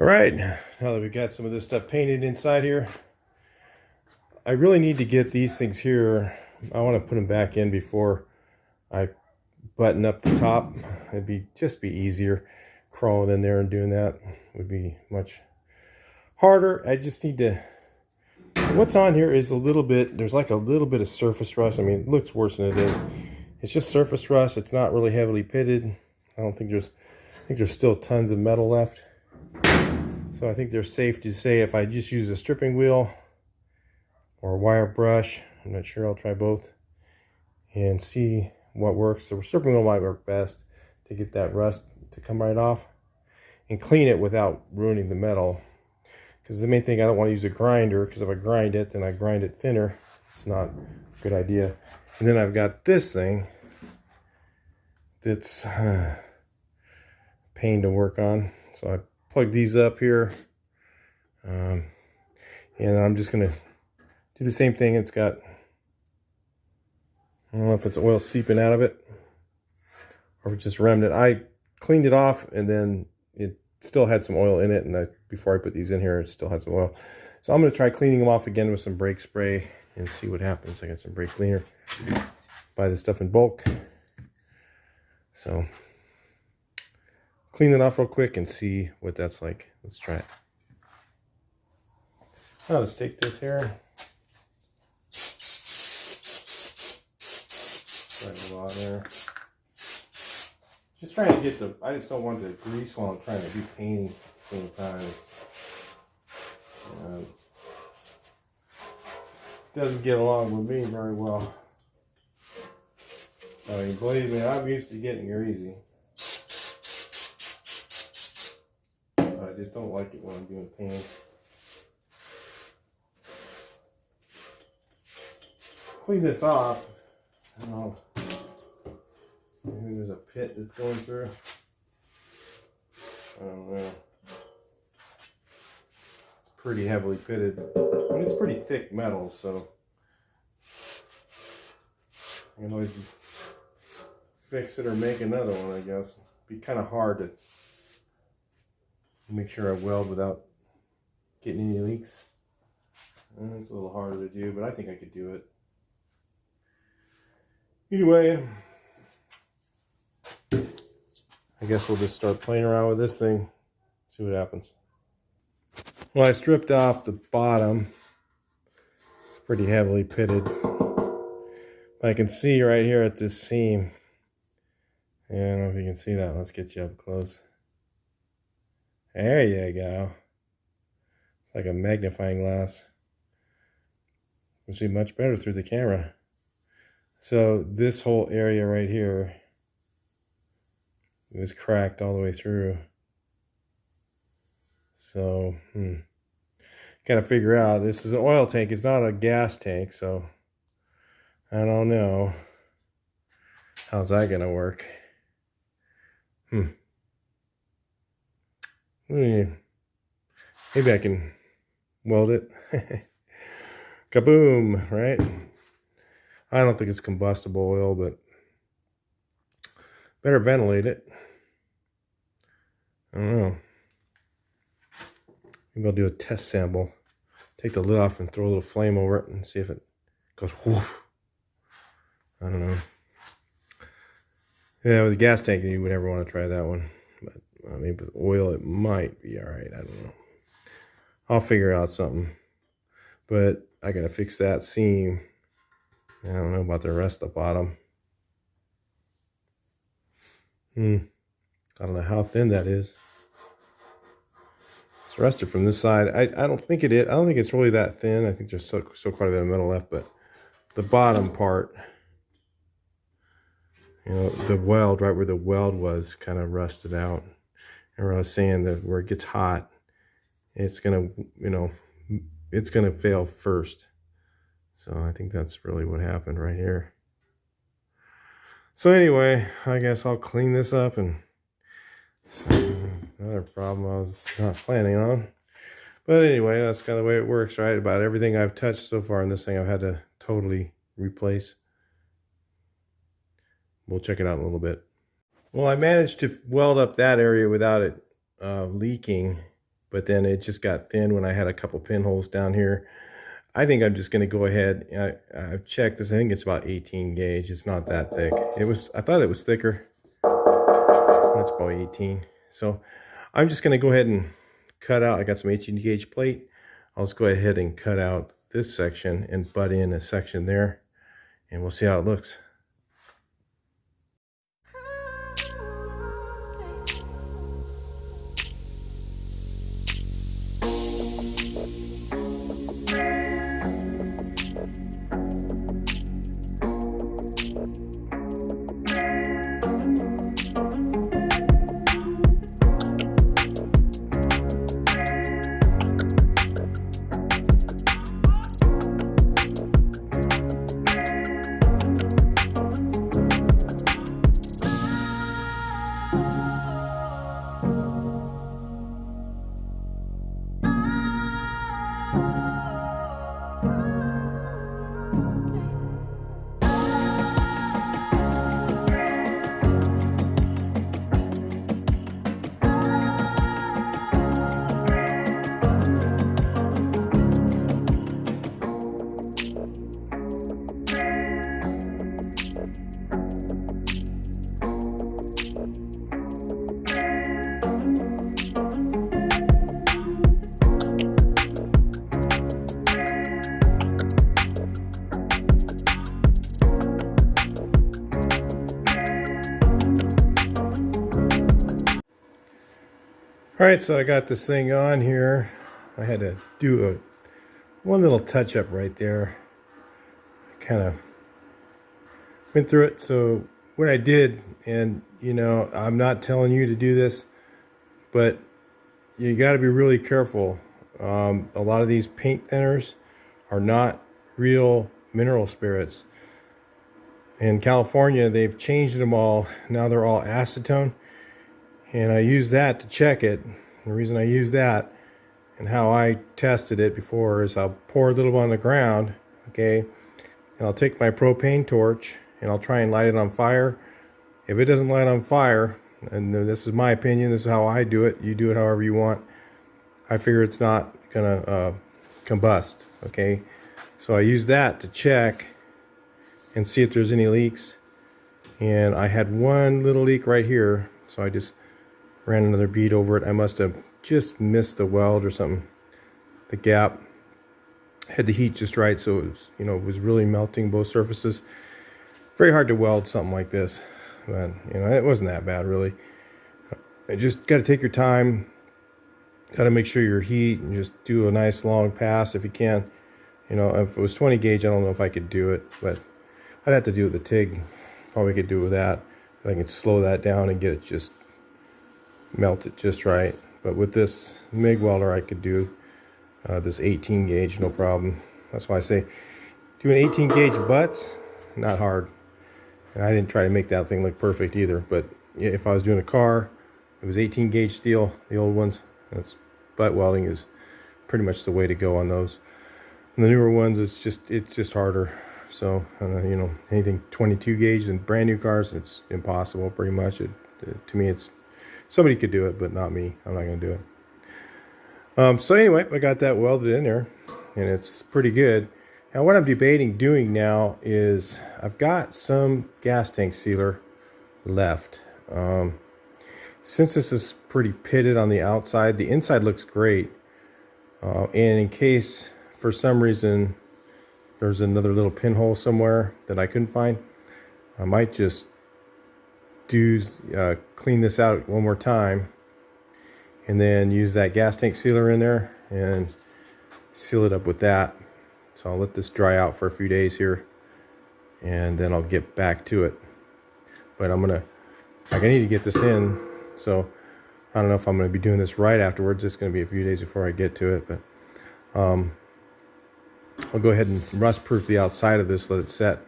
All right, now that we've got some of this stuff painted inside here, I really need to get these things here. I want to put them back in before I button up the top. It'd just be easier. Crawling in there and doing that would be much harder. I just need to, what's on here is a little bit, there's like a little bit of surface rust. I mean, it looks worse than it is. It's just surface rust. It's not really heavily pitted. I think there's still tons of metal left. So I think they're safe to say if I just use a stripping wheel or a wire brush, I'm not sure, I'll try both and see what works. So a stripping wheel might work best to get that rust to come right off and clean it without ruining the metal. Because the main thing, I don't want to use a grinder, because if I grind it, then I grind it thinner. It's not a good idea. And then I've got this thing that's pain to work on. So I plug these up here, and I'm just gonna do the same thing. It's got, I don't know if it's oil seeping out of it or if it's just remnant. I cleaned it off and then it still had some oil in it, and before I put these in here, it still had some oil. So I'm gonna try cleaning them off again with some brake spray and see what happens. I got some brake cleaner. Buy this stuff in bulk. So clean it off real quick and see what that's like. Let's try it. Now let's take this here. Right a lot there. Just trying to get the, I just don't want the grease while I'm trying to do painting at the same time. Doesn't get along with me very well. I mean, believe me, I'm used to getting here easy. I just don't like it when I'm doing painting. Clean this off. I don't know. Maybe there's a pit that's going through. I don't know. It's pretty heavily pitted. I mean, it's pretty thick metal, so I can always fix it or make another one, I guess. It'd be kind of hard to make sure I weld without getting any leaks. It's a little harder to do, but I think I could do it. Anyway, I guess we'll just start playing around with this thing, see what happens. Well, I stripped off the bottom. It's pretty heavily pitted. But I can see right here at this seam. I don't know if you can see that. Let's get you up close. There you go. It's like a magnifying glass. You can see much better through the camera. So this whole area right here is cracked all the way through. So, gotta figure out, this is an oil tank, it's not a gas tank, so I don't know. How's that gonna work? Maybe I can weld it. Kaboom, right? I don't think it's combustible oil, but better ventilate it. I don't know. Maybe I'll do a test sample. Take the lid off and throw a little flame over it and see if it goes whoosh. I don't know. Yeah, with a gas tank, you would never want to try that one. But I mean, with oil, it might be all right. I don't know. I'll figure out something. But I gotta fix that seam. I don't know about the rest of the bottom. I don't know how thin that is. It's rusted from this side. I don't think it is. I don't think it's really that thin. I think there's still quite a bit of metal left, but the bottom part, you know, the weld, right where the weld was, kind of rusted out. And where I was saying that where it gets hot, it's gonna, you know, it's gonna fail first. So I think that's really what happened right here. So anyway, I guess I'll clean this up, and another problem I was not planning on. But anyway, that's kind of the way it works, right? About everything I've touched so far in this thing, I've had to totally replace. We'll check it out in a little bit. Well, I managed to weld up that area without it leaking. but then it just got thin when I had a couple pinholes down here. I think I'm just going to go ahead. I've checked this. I think it's about 18 gauge. It's not that thick. I thought it was thicker. That's about 18. So I'm just going to go ahead and cut out. I got some 18 gauge plate. I'll just go ahead and cut out this section and butt in a section there, and we'll see how it looks. All right, so I got this thing on here. I had to do one little touch up right there. I kind of went through it. So what I did, and you know, I'm not telling you to do this, but you got to be really careful. A lot of these paint thinners are not real mineral spirits. In California, they've changed them all. Now they're all acetone. And I use that to check it. The reason I use that and how I tested it before is I'll pour a little on the ground, okay, and I'll take my propane torch and I'll try and light it on fire. If it doesn't light on fire, and this is my opinion, this is how I do it, you do it however you want, I figure it's not gonna combust, okay? So I use that to check and see if there's any leaks. And I had one little leak right here, so I just ran another bead over it. I must have just missed the weld or something. The gap had the heat just right, so it was, you know, it was really melting both surfaces. Very hard to weld something like this, but you know, it wasn't that bad really. You just got to take your time. Got to make sure your heat and just do a nice long pass if you can. You know, if it was 20 gauge, I don't know if I could do it, but I'd have to do it with the TIG. Probably could do it with that. I can slow that down and get it just melt it just right. But with this MIG welder, I could do this 18 gauge, no problem. That's why I say doing 18 gauge butts, not hard. And I didn't try to make that thing look perfect either. But if I was doing a car, it was 18 gauge steel, the old ones. That's butt welding is pretty much the way to go on those. And the newer ones, it's just harder. So you know, anything 22 gauge in brand new cars, it's impossible pretty much. To me, it's somebody could do it, but not me. I'm not going to do it. So anyway, I got that welded in there, and it's pretty good. Now what I'm debating doing now is I've got some gas tank sealer left. Since this is pretty pitted on the outside, the inside looks great. And in case for some reason there's another little pinhole somewhere that I couldn't find, I might just clean this out one more time and then use that gas tank sealer in there and seal it up with that. So I'll let this dry out for a few days here, and then I'll get back to it. But I need to get this in, so I don't know if I'm going to be doing this right afterwards. It's going to be a few days before I get to it, but I'll go ahead and rust proof the outside of this, let it set,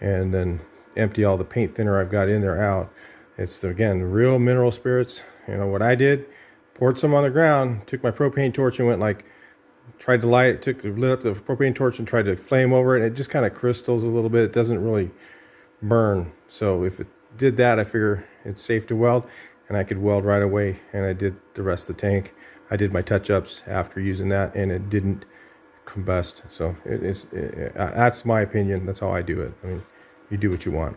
and then empty all the paint thinner I've got in there out. It's, again, real mineral spirits. You know what I did? Poured some on the ground, took my propane torch and went like, tried to light it, lit up the propane torch and tried to flame over it. It just kind of crystals a little bit. It doesn't really burn. So if it did that, I figure it's safe to weld, and I could weld right away. And I did the rest of the tank. I did my touch-ups after using that, and it didn't combust. So that's my opinion. That's how I do it. I mean, you do what you want.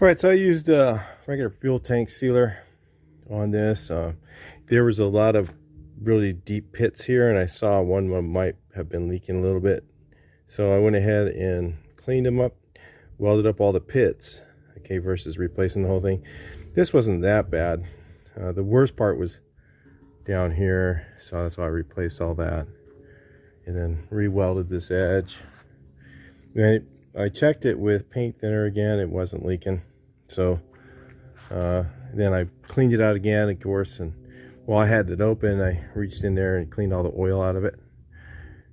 All right, so I used a regular fuel tank sealer on this. There was a lot of really deep pits here, and I saw one might have been leaking a little bit. So I went ahead and cleaned them up, welded up all the pits, okay, versus replacing the whole thing. This wasn't that bad. The worst part was down here, so that's why I replaced all that. And then re-welded this edge. Then I checked it with paint thinner again, it wasn't leaking. So then I cleaned it out again, of course, and while I had it open, I reached in there and cleaned all the oil out of it.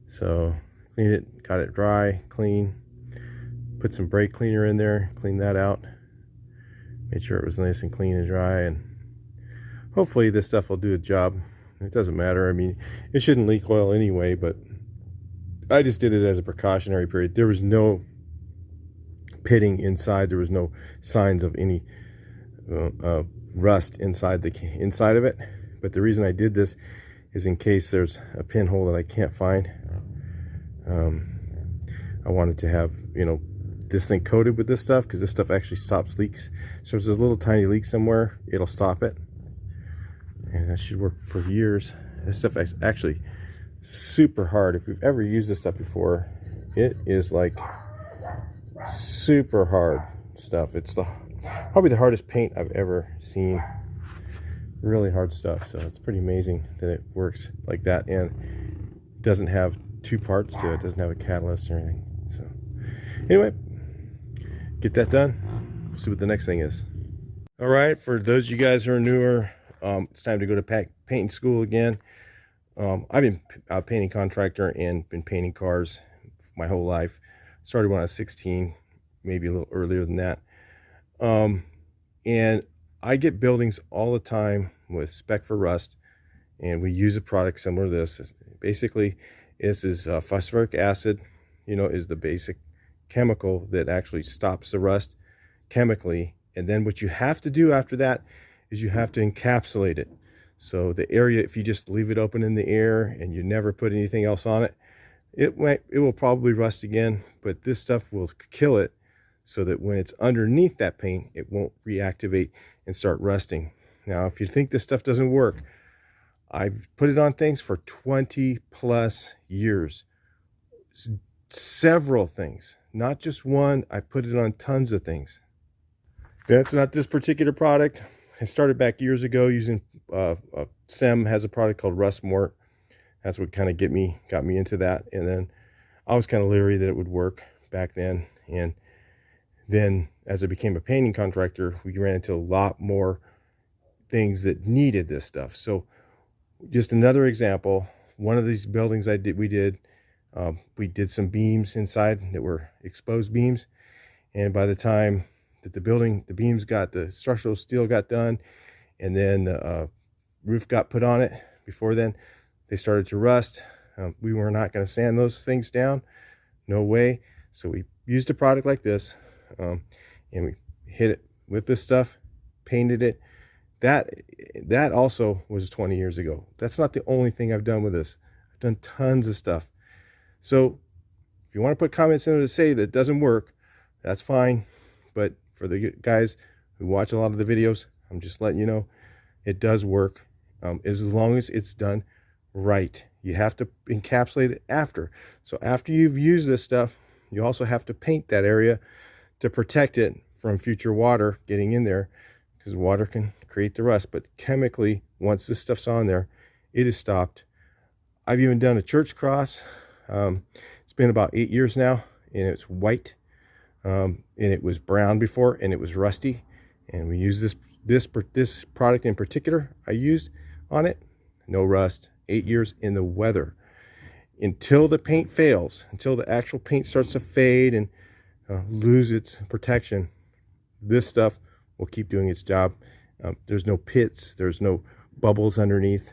So cleaned it, got it dry, clean, put some brake cleaner in there, cleaned that out, made sure it was nice and clean and dry, and hopefully this stuff will do the job. It doesn't matter. I mean, it shouldn't leak oil anyway, but I just did it as a precautionary period. There was no pitting inside. There was no signs of any rust inside of it. But the reason I did this is in case there's a pinhole that I can't find. I wanted to have, you know, this thing coated with this stuff, because this stuff actually stops leaks. So if there's a little tiny leak somewhere, it'll stop it, and that should work for years. This stuff is actually super hard. If you've ever used this stuff before, it is like super hard stuff. It's probably the hardest paint I've ever seen. Really hard stuff. So it's pretty amazing that it works like that and doesn't have two parts to it. Doesn't have a catalyst or anything. So anyway, get that done. See what the next thing is. All right, for those of you guys who are newer, it's time to go to painting school again. I've been a painting contractor and been painting cars my whole life. Started when I was 16, maybe a little earlier than that. And I get buildings all the time with spec for rust, and we use a product similar to this. Basically, this is phosphoric acid, you know, is the basic chemical that actually stops the rust chemically. And then what you have to do after that is you have to encapsulate it. So the area, if you just leave it open in the air and you never put anything else on it, it will probably rust again, but this stuff will kill it, so that when it's underneath that paint, it won't reactivate and start rusting. Now, if you think this stuff doesn't work, I've put it on things for 20 plus years. Several things, not just one. I put it on tons of things. That's not this particular product. I started back years ago using SEM has a product called Rust Mort. That's what kind of got me into that. And then I was kind of leery that it would work back then. And then as I became a painting contractor, we ran into a lot more things that needed this stuff. So just another example, one of these buildings we did, We did some beams inside that were exposed beams, and by the time that the structural steel got done, and then the roof got put on it, before then they started to rust. We were not going to sand those things down, no way. So we used a product like this, and we hit it with this stuff, painted it. That also was 20 years ago. That's not the only thing I've done with this. I've done tons of stuff. So if you want to put comments in there to say that it doesn't work, that's fine. But for the guys who watch a lot of the videos, I'm just letting you know it does work, as long as it's done right. You have to encapsulate it after. So after you've used this stuff, you also have to paint that area to protect it from future water getting in there, because water can create the rust. But chemically, once this stuff's on there, it is stopped. I've even done a church cross. It's been about 8 years now, and it's white, and it was brown before, and it was rusty. And we use this product in particular I used on it. No rust. 8 years in the weather. Until the paint fails, until the actual paint starts to fade and lose its protection, this stuff will keep doing its job. There's no pits, there's no bubbles underneath.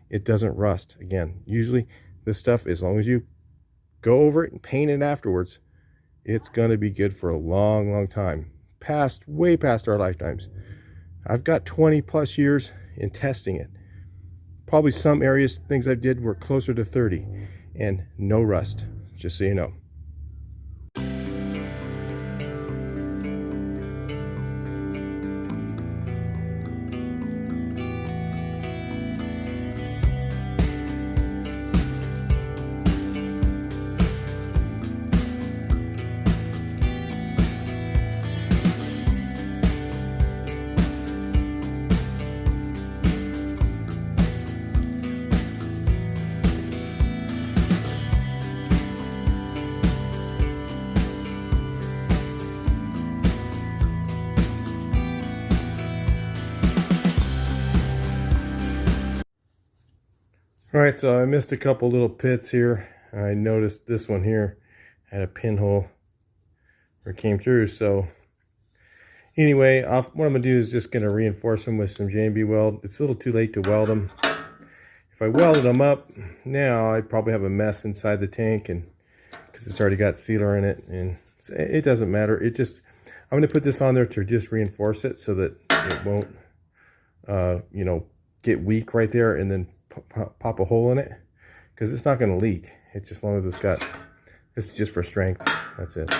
It doesn't rust. Again, usually this stuff, as long as you go over it and paint it afterwards, it's going to be good for a long, long time. Way past our lifetimes. I've got 20 plus years in testing it. Probably some areas, things I did were closer to 30, and no rust, just so you know. All right, so I missed a couple little pits here. I noticed this one here had a pinhole where it came through. So anyway, what I'm gonna do is just gonna reinforce them with some J&B weld. It's a little too late to weld them. If I welded them up now, I'd probably have a mess inside the tank, and because it's already got sealer in it, and it doesn't matter. I'm gonna put this on there to just reinforce it so that it won't, you know, get weak right there and then pop a hole in it, because it's not going to leak. It's just, as long as this is just for strength. That's it.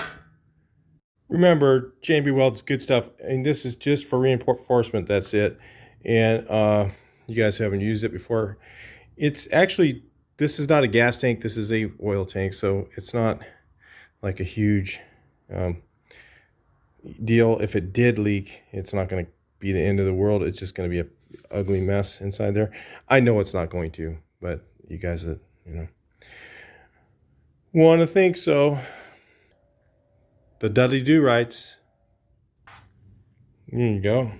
Remember, J&B weld's good stuff, and this is just for reinforcement. That's it. And you guys haven't used it before. It's actually, this is not a gas tank. This is a oil tank, so it's not like a huge deal. If it did leak, it's not going to be the end of the world. It's just going to be a ugly mess inside there. I know it's not going to, but you guys that, you know, want to think so. The Dudley Do writes, there you go,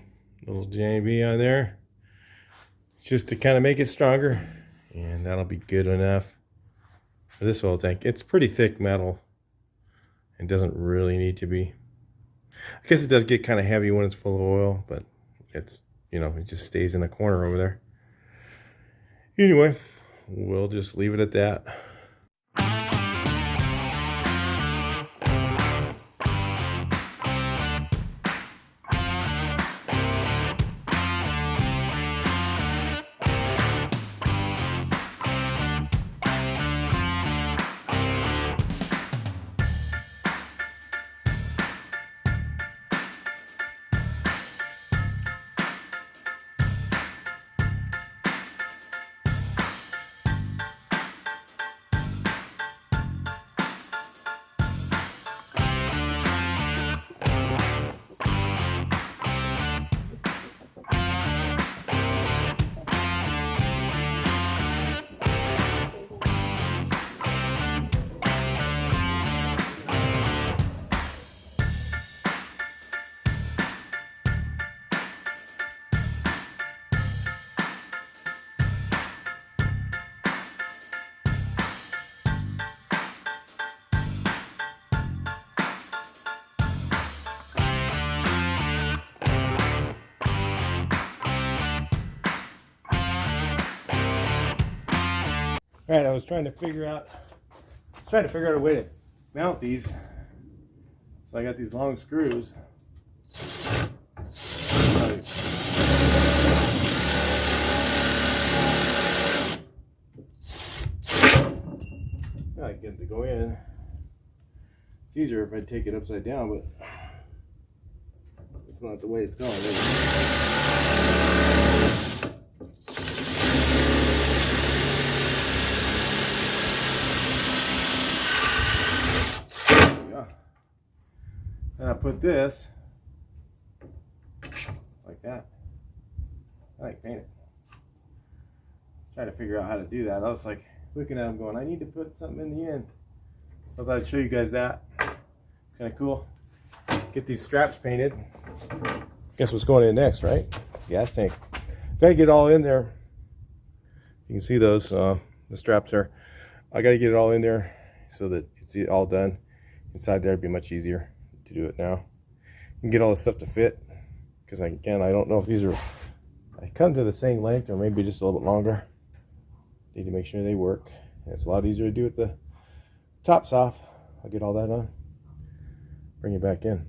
little J&B on there, just to kind of make it stronger, and that'll be good enough for this oil tank. It's pretty thick metal. It doesn't really need to be. I guess it does get kind of heavy when it's full of oil, but it's, you know, it just stays in the corner over there. Anyway, we'll just leave it at that. All right, I was trying to figure out a way to mount these. So I got these long screws. I can get it to go in. It's easier if I take it upside down, but it's not the way it's going. And I put this like that. I like paint it. Let's try to figure out how to do that. I was like looking at them going, I need to put something in the end. So I thought I'd show you guys that. Kind of cool. Get these straps painted. Guess what's going in next, right? Gas tank. Gotta get it all in there. You can see those, the straps there. I gotta get it all in there so that it's all done. Inside there would be much easier to do it now. You can get all this stuff to fit, because again, I don't know if these are, I come to the same length or maybe just a little bit longer. Need to make sure they work. And it's a lot easier to do with the tops off. I'll get all that on, bring it back in.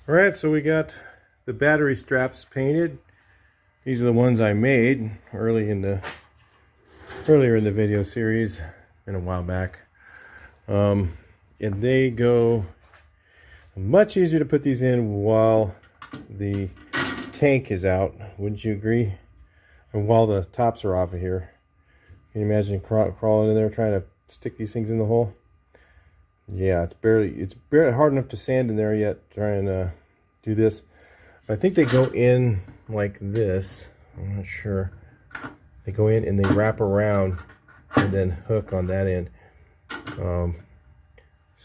All right, so we got the battery straps painted. These are the ones I made earlier in the video series, in a while back. And they go much easier to put these in while the tank is out, wouldn't you agree? And while the tops are off of here. Can you imagine crawling in there trying to stick these things in the hole? Yeah, it's barely hard enough to sand in there yet, trying to do this. I think they go in like this. I'm not sure. They go in and they wrap around and then hook on that end.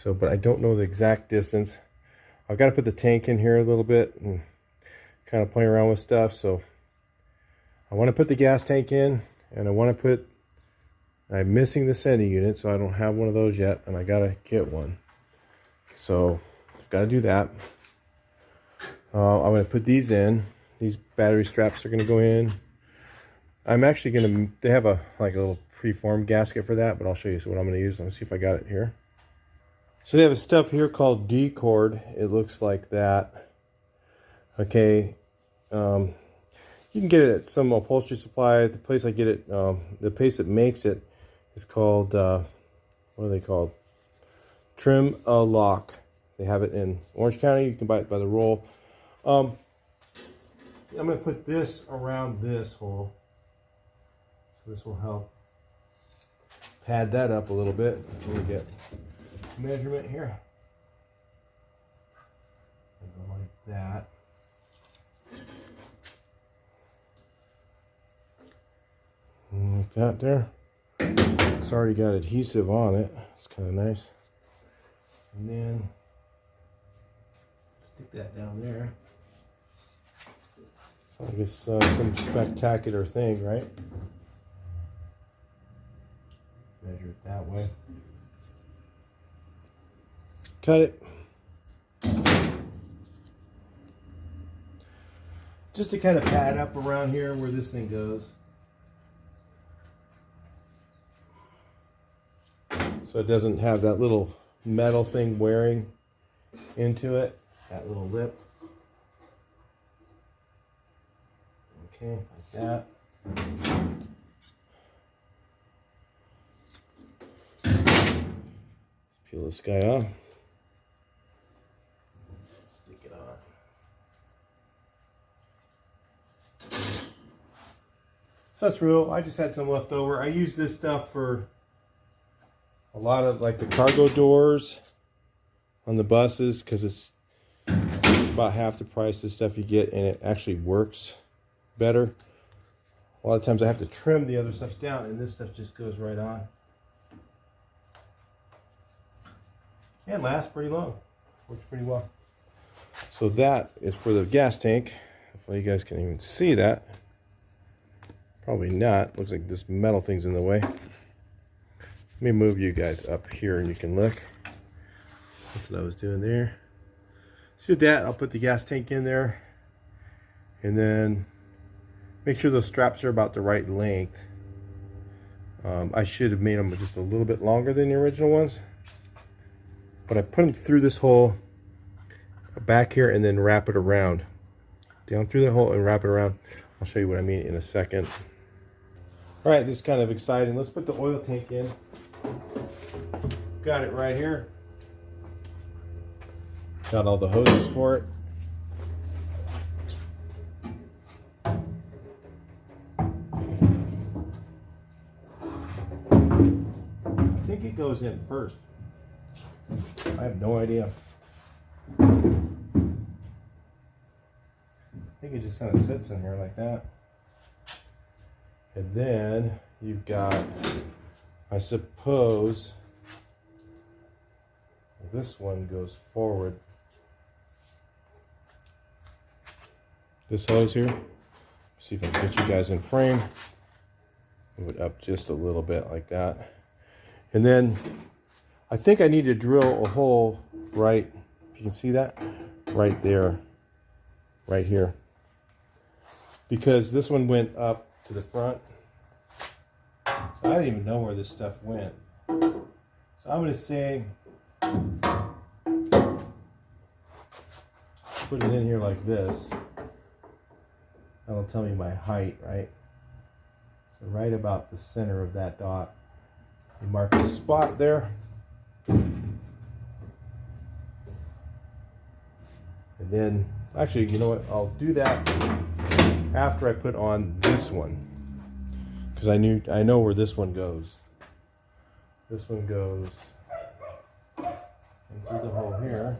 But I don't know the exact distance. I've got to put the tank in here a little bit and kind of play around with stuff. So I want to put the gas tank in, and I want to put, I'm missing the sending unit, so I don't have one of those yet, and I got to get one. So I've got to do that. I'm going to put these in. These battery straps are going to go in. I'm actually going to, they have a little preformed gasket for that, but I'll show you what I'm going to use. Let me see if I got it here. So they have a stuff here called D-cord. It looks like that. Okay. You can get it at some upholstery supply. The place I get it, the place that makes it is called, what are they called? Trim-A-Lock. They have it in Orange County. You can buy it by the roll. I'm going to put this around this hole. So this will help pad that up a little bit. Let me get measurement here. Go like that. Like that there. It's already got adhesive on it. It's kind of nice. And then stick that down there. So I guess some spectacular thing, right? Measure it that way. Cut it. Just to kind of pad up around here where this thing goes. So it doesn't have that little metal thing wearing into it, that little lip. Okay, like that. Peel this guy off. Stick it on. So that's real. I just had some left over. I use this stuff for a lot of like the cargo doors on the buses because it's about half the price of stuff you get, and it actually works better. A lot of times I have to trim the other stuff down, and this stuff just goes right on. And lasts pretty long. Works pretty well. So that is for the gas tank. Hopefully you guys can even see that. Probably not. Looks like this metal thing's in the way. Let me move you guys up here and you can look. That's what I was doing there. So that, I'll put the gas tank in there. And then make sure those straps are about the right length. I should have made them just a little bit longer than the original ones. But I put them through this hole back here and then wrap it around. Down through the hole and wrap it around. I'll show you what I mean in a second. All right, this is kind of exciting. Let's put the oil tank in. Got it right here. Got all the hoses for it. I think it goes in first. I have no idea. I think it just kind of sits in here like that. And then you've got, I suppose, this one goes forward. This hose here. See if I can get you guys in frame. Move it up just a little bit like that. And then I think I need to drill a hole right, if you can see that, right there, right here. Because this one went up to the front. So I didn't even know where this stuff went. So I'm going to say, put it in here like this. That'll tell me my height, right? So right about the center of that dot. You mark the spot there. And then, actually, you know what? I'll do that after I put on this one. Because I know where this one goes. This one goes in through the hole here.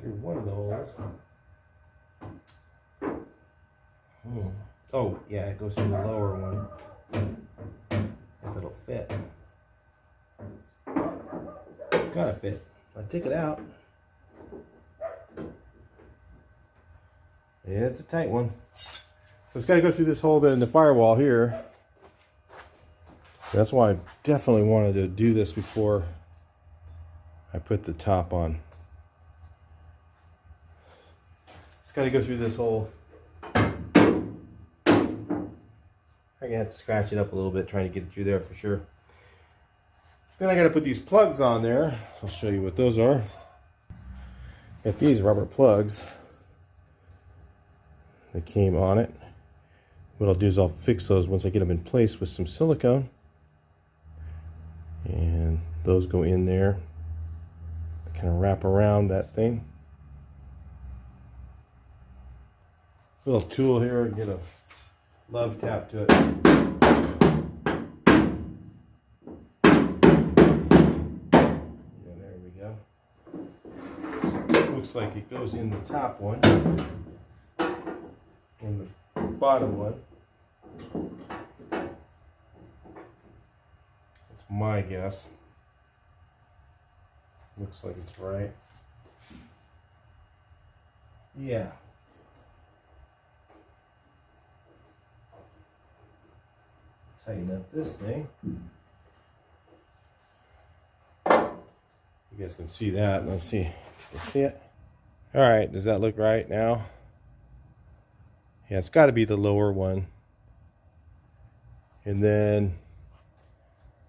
through one of the holes. Oh, yeah, it goes through the lower one. If it'll fit. It's gotta fit. I take it out. Yeah, it's a tight one. So it's gotta go through this hole then in the firewall here. That's why I definitely wanted to do this before I put the top on. It's got to go through this hole. I'm gonna have to scratch it up a little bit trying to get it through there for sure. Then I got to put these plugs on there. I'll show you what those are. Got these rubber plugs that came on it. What I'll do is I'll fix those once I get them in place with some silicone. And those go in there. Kind of wrap around that thing. Little tool here, get a love tap to it. Yeah, there we go. Looks like it goes in the top one and the bottom one. That's my guess. Looks like it's right. Yeah. Tighten up this thing. You guys can see that. Let's see if you can see it. All right, does that look right now? Yeah, it's got to be the lower one. And then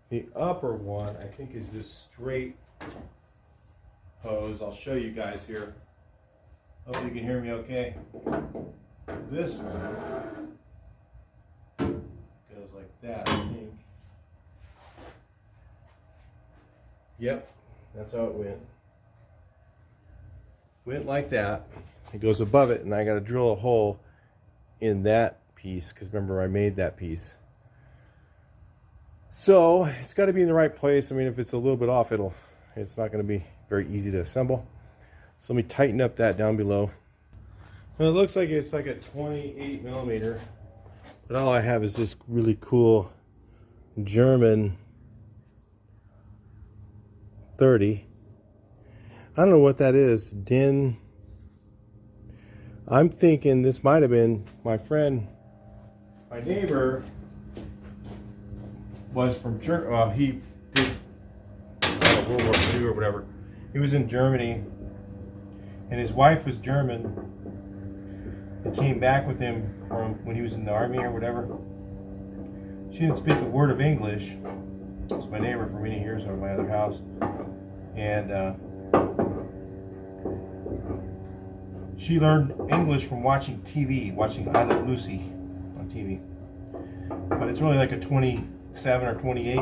the upper one, I think, is this straight hose. I'll show you guys here. Hopefully you can hear me okay. This one goes like that, I think. Yep, that's how it went. Went like that. It goes above it, and I got to drill a hole in that piece because remember I made that piece. So it's got to be in the right place. I mean, if it's a little bit off, it's not going to be very easy to assemble. So let me tighten up that down below. Well, it looks like it's like a 28 millimeter, but all I have is this really cool German 30. I don't know what that is. DIN. I'm thinking this might have been my friend, my neighbor was from Germany. Well, he did World War II or whatever. He was in Germany, and his wife was German. And came back with him from when he was in the army or whatever. She didn't speak a word of English. She was my neighbor for many years over my other house, and she learned English from watching TV, watching I Love Lucy on TV. But it's really like a 27 or 28.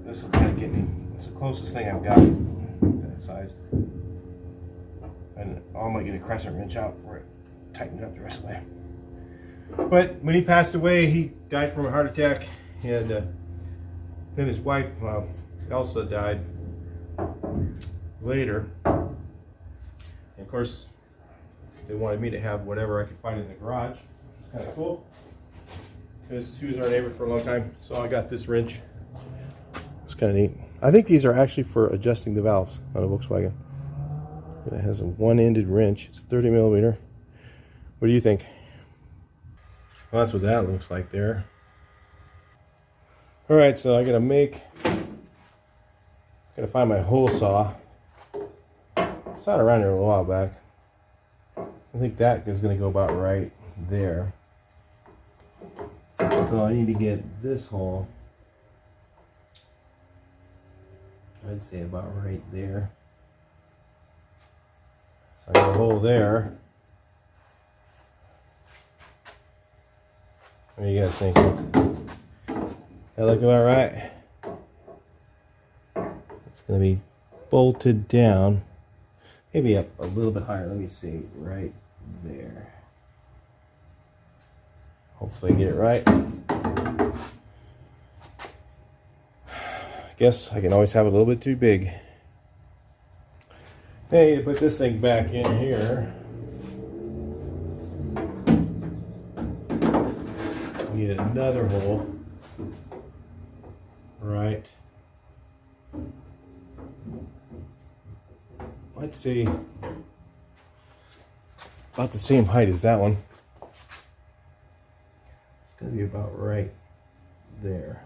This will kind of get me. It's the closest thing I've got that size. And I might get a crescent wrench out for it, tighten it up the rest of the way. But when he passed away, he died from a heart attack, and then his wife, Elsa, died later. And of course, they wanted me to have whatever I could find in the garage, which was kind of cool, because she was our neighbor for a long time. So I got this wrench. It's kind of neat. I think these are actually for adjusting the valves on a Volkswagen. It has a one-ended wrench. It's 30 millimeter. What do you think? Well, that's what that looks like there. All right, so I gotta find my hole saw. It's not around here a while back. I think that is gonna go about right there. So I need to get this hole, I'd say about right there. So I got a hole there. What do you guys think? That look about right? It's going to be bolted down. Maybe up a little bit higher. Let me see. Right there. Hopefully I get it right. Guess I can always have it a little bit too big. Hey, to put this thing back in here, we need another hole, right? Let's see, about the same height as that one. It's gonna be about right there.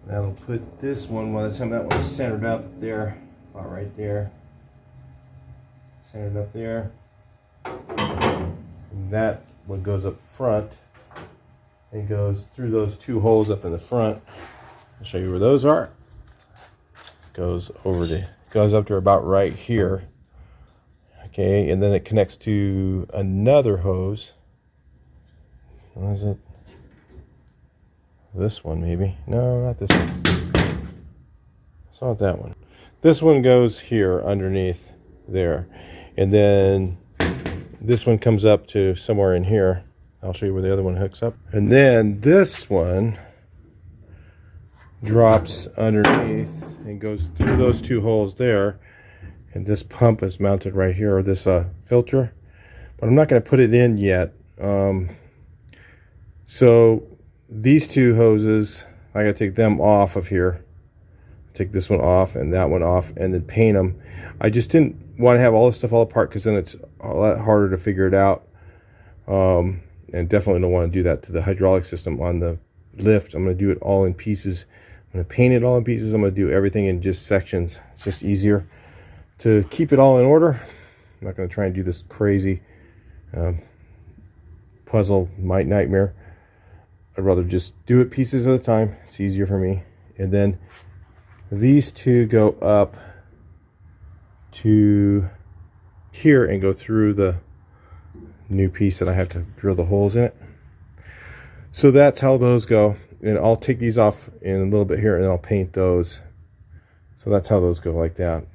That'll put this one, by the time that one's centered up there, about right there. Centered up there. And that one goes up front and goes through those two holes up in the front. I'll show you where those are. Goes up to about right here. Okay, and then it connects to another hose. What is it? This one maybe? No, not this one. It's not that one. This one goes here underneath there. And then this one comes up to somewhere in here. I'll show you where the other one hooks up. And then this one drops underneath and goes through those two holes there. And this pump is mounted right here, or this filter. But I'm not going to put it in yet. So these two hoses, I got to take them off of here. Take this one off and that one off and then paint them. I just didn't want to have all this stuff all apart because then it's a lot harder to figure it out. And definitely don't want to do that to the hydraulic system on the lift. I'm going to do it all in pieces. I'm going to paint it all in pieces. I'm going to do everything in just sections. It's just easier to keep it all in order. I'm not going to try and do this crazy puzzle nightmare. I'd rather just do it pieces at a time. It's easier for me. And then these two go up to here and go through the new piece that I have to drill the holes in it. So that's how those go. And I'll take these off in a little bit here and I'll paint those. So that's how those go, like that,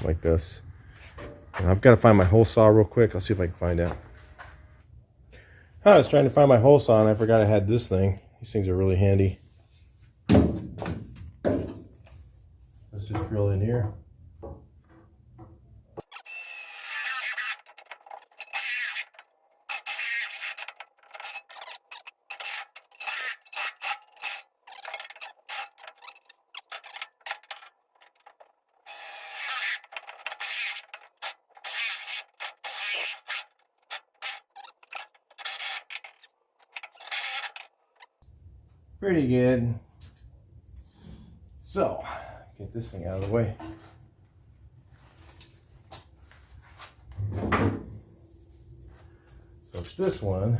like this. And I've got to find my hole saw real quick. I'll see if I can find out. I was trying to find my hole saw and I forgot I had this thing. These things are really handy. Let's just drill in here. Pretty good. So, get this thing out of the way. So this one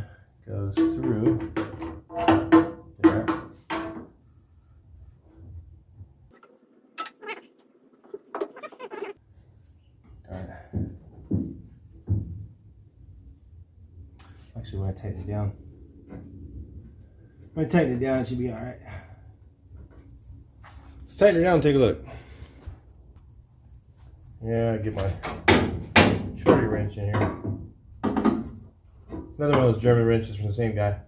goes through there. Actually, when I tighten it down, it should be all right. Let's tighten it down and take a look. Yeah, I get my shorty wrench in here. Another one of those German wrenches from the same guy.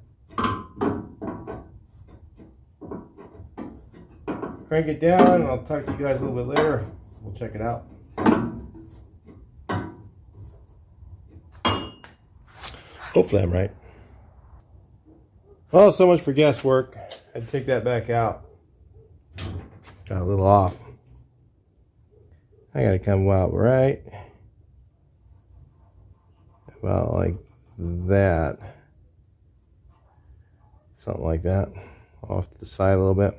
Crank it down and I'll talk to you guys a little bit later. We'll check it out. Hopefully I'm right. Well, so much for guesswork. I had to take that back out. Got a little off. I gotta come out right about like that. Something like that. Off to the side a little bit.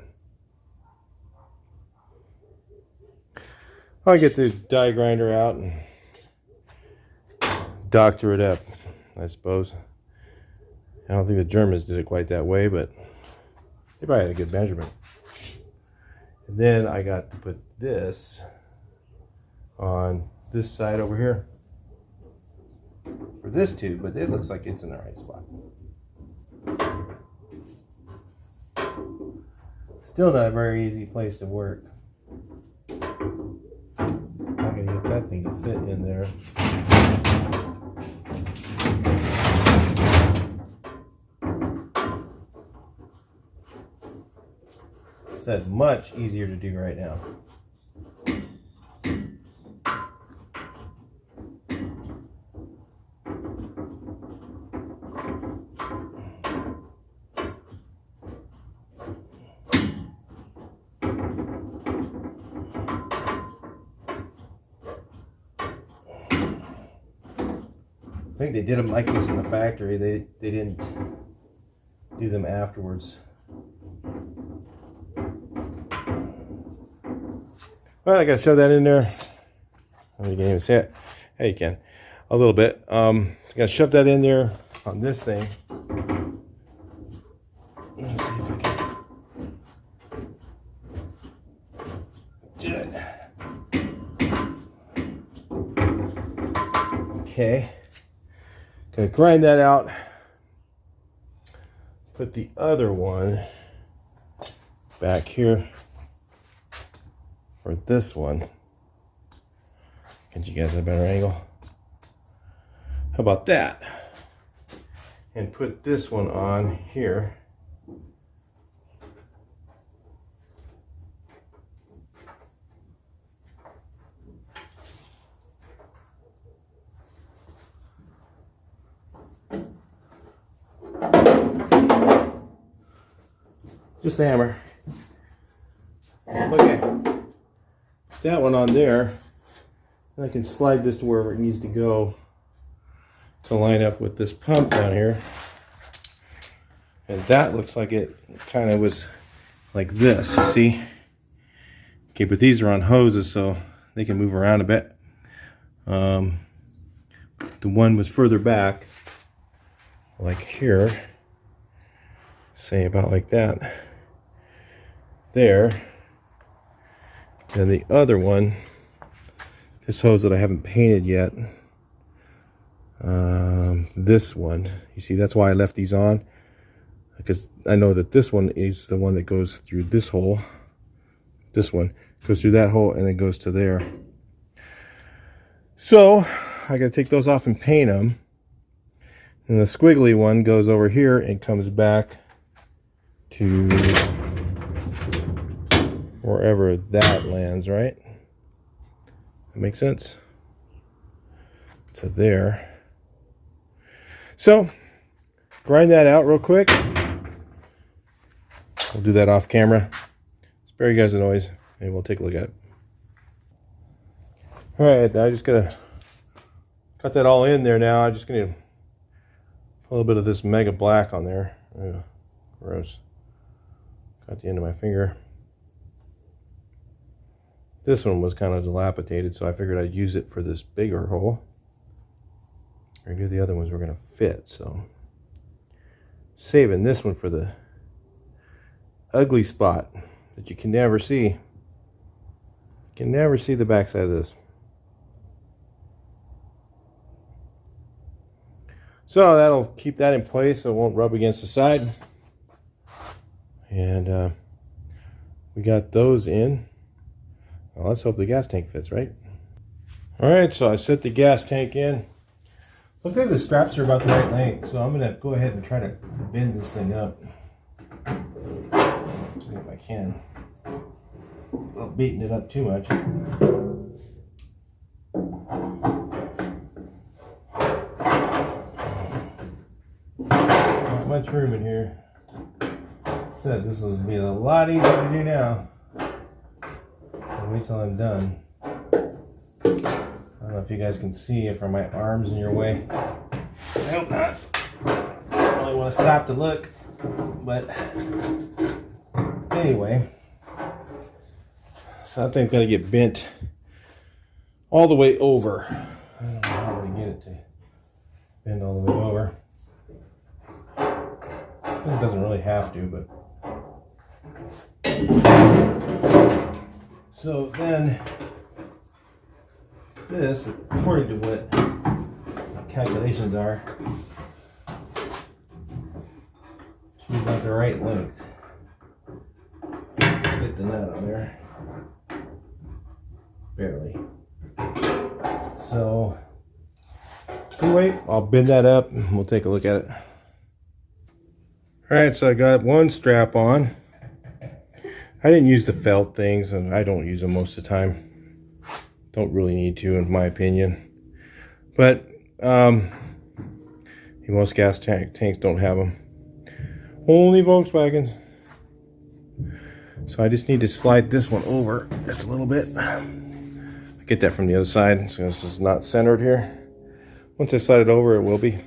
I'll get the die grinder out and doctor it up, I suppose. I don't think the Germans did it quite that way, but they probably had a good measurement. And then I got to put this on this side over here for this tube, but it looks like it's in the right spot. Still not a very easy place to work. I'm gonna get that thing to fit in there. That's much easier to do right now. think they did them like this in the factory. They didn't do them afterwards. Well, I gotta shove that in there. Oh, you can even see it. Hey, you can. A little bit. I gotta shove that in there on this thing. Let's see if I can. Okay. Gonna grind that out. Put the other one back here for this one. Get you guys a better angle. How about that? And put this one on here. Just a hammer. Okay. That one on there. And I can slide this to wherever it needs to go to line up with this pump down here. And that looks like it kind of was like this, you see? Okay, but these are on hoses, so they can move around a bit. The one was further back, like here. Say about like that. There. And the other one, this hose that I haven't painted yet, this one, you see, that's why I left these on, because I know that this one is the one that goes through this hole. This one goes through that hole and then goes to there. So I gotta take those off and paint them. And the squiggly one goes over here and comes back to wherever that lands, right? That makes sense? To there. So, grind that out real quick. We'll do that off camera. Spare you guys the noise, and we'll take a look at it. Alright, now I'm just gonna cut that all in there now. I'm just gonna put a little bit of this Mega Black on there. Ew, gross. Got the end of my finger. This one was kind of dilapidated, so I figured I'd use it for this bigger hole. I knew the other ones were going to fit, so saving this one for the ugly spot that you can never see. You can never see the backside of this. So that'll keep that in place so it won't rub against the side. And we got those in. Well, let's hope the gas tank fits, right? Alright, so I set the gas tank in. Looks like the straps are about the right length, so I'm going to go ahead and try to bend this thing up. See if I can. Without beating it up too much. Not much room in here. Said this will be a lot easier to do now. Wait till I'm done. I don't know if you guys can see if my arms in your way. I hope not. I really want to stop to look, but anyway. So I think I've got to get bent all the way over. I don't know how to get it to bend all the way over. This doesn't really have to, but. So then, this, according to what my calculations are, should be about the right length. Fit the nut on there. Barely. So, anyway, I'll bend that up and we'll take a look at it. Alright, so I got one strap on. I didn't use the felt things, and I don't use them most of the time. Don't really need to, in my opinion. But most gas tanks don't have them. Only Volkswagens. So I just need to slide this one over just a little bit. I get that from the other side, so this is not centered here. Once I slide it over, it will be.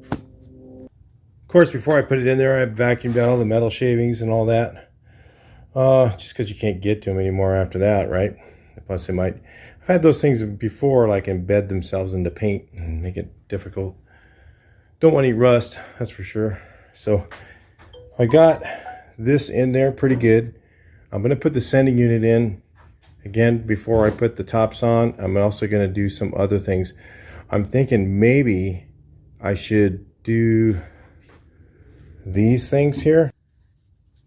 Of course, before I put it in there, I vacuumed out all the metal shavings and all that. Just because you can't get to them anymore after that, right? Plus, they might... I've had those things before, like embed themselves into paint and make it difficult. Don't want any rust, that's for sure. So, I got this in there pretty good. I'm going to put the sending unit in again before I put the tops on. I'm also going to do some other things. I'm thinking maybe I should do these things here.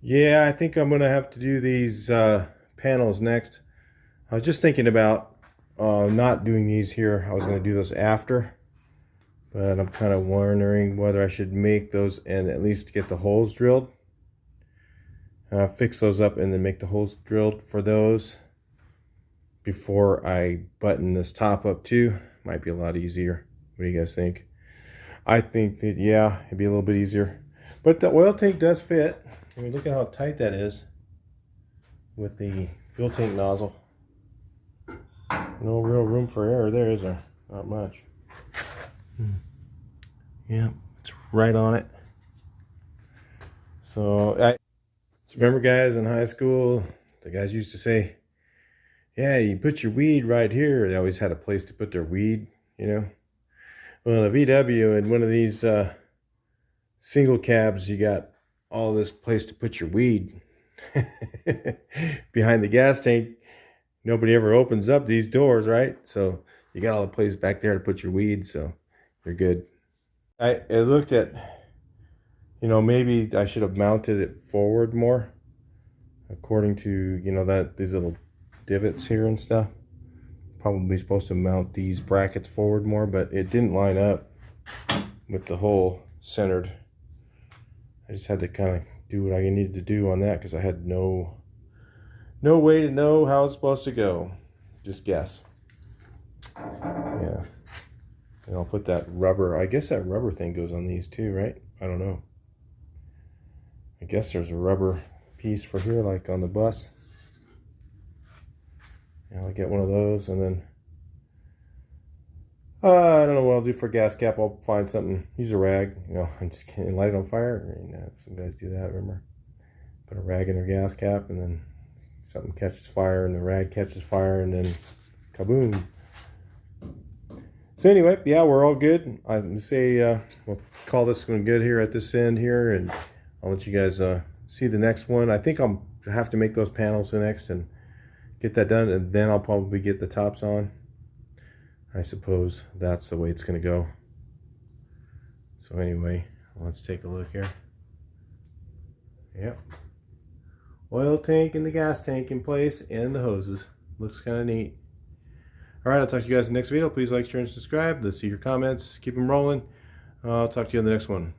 Yeah, I think I'm going to have to do these panels next. I was just thinking about not doing these here. I was going to do those after. But I'm kind of wondering whether I should make those and at least get the holes drilled. Fix those up and then make the holes drilled for those before I button this top up too. Might be a lot easier. What do you guys think? I think that, yeah, it'd be a little bit easier. But the oil tank does fit. I mean, look at how tight that is with the fuel tank nozzle. No real room for error there, is there? Not much. Yeah, it's right on it. So remember, guys, in high school, the guys used to say, yeah, you put your weed right here. They always had a place to put their weed, you know. Well, in a VW and one of these single cabs, you got all this place to put your weed. Behind the gas tank, nobody ever opens up these doors, right? So you got all the place back there to put your weed, so you're good. I looked at, you know, maybe I should have mounted it forward more, according to, you know, that these little divots here and stuff. Probably supposed to mount these brackets forward more, but it didn't line up with the hole centered. I just had to kind of do what I needed to do on that because I had no way to know how it's supposed to go. Just guess. Yeah. And I'll put that rubber, I guess that rubber thing goes on these too, right? I don't know. I guess there's a rubber piece for here, like on the bus. Yeah, I'll get one of those, and then I don't know what I'll do for gas cap. I'll find something, use a rag, you know, and just can't light it on fire. Some guys do that, remember? Put a rag in their gas cap, and then something catches fire, and the rag catches fire, and then kaboom. So anyway, yeah, we're all good. I say we'll call this one good here at this end here, and I'll let you guys see the next one. I think I'll have to make those panels the next and get that done, and then I'll probably get the tops on. I suppose that's the way it's going to go. So anyway, let's take a look here. Yep. Oil tank and the gas tank in place, and the hoses. Looks kind of neat. All right, I'll talk to you guys in the next video. Please like, share, and subscribe. Let's see your comments. Keep them rolling. I'll talk to you in the next one.